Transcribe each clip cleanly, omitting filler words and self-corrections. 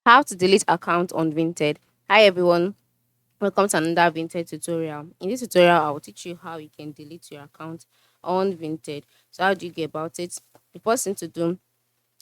How to delete account on Vinted. Hi everyone, welcome to another Vinted tutorial. In this tutorial, I will teach you how you can delete your account on Vinted. So how do you get about it? The first thing to do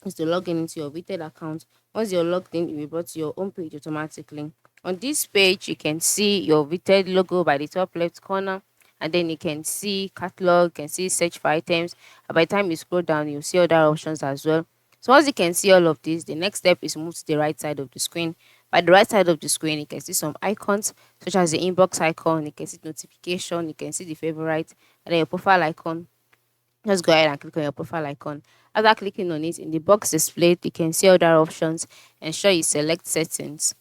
is to log in into your Vinted account. Once you're logged in, you'll be brought to your home page automatically. On this page, you can see your Vinted logo by the top left corner, and then you can see catalog, you can see search for items. And by the time you scroll down, you'll see other options as well. So once you can see all of this, the next step is move to the right side of the screen. By the right side of the screen, you can see some icons such as the inbox icon, you can see notification, you can see the favorite, and then your profile icon. Just go ahead and click on your profile icon. After clicking on it, in the box displayed, you can see other options. Ensure you select settings.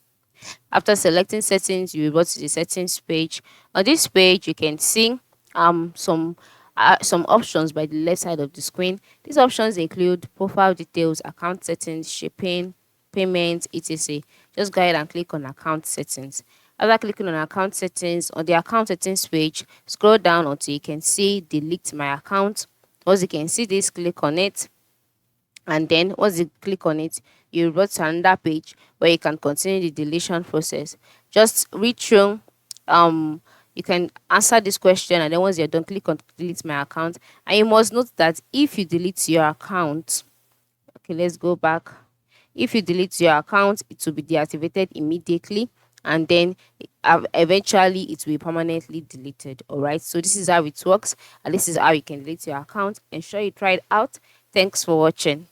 After selecting settings, you will go to the settings page. On this page, you can see some options by the left side of the screen. These options include profile details, account settings, shipping, payments, etc. Just go ahead and click on account settings. After clicking on account settings, on the account settings page, scroll down until you can see delete my account. Once you can see this, click on it, and then once you click on it, you go to another page where you can continue the deletion process. Just read through, um you can answer this question, and then once you're done, click on delete my account. And you must note that if you delete your account, okay, let's go back. If you delete your account, it will be deactivated immediately, and then eventually it will be permanently deleted. All right, so this is how it works, and this is how you can delete your account. Ensure you try it out. Thanks for watching.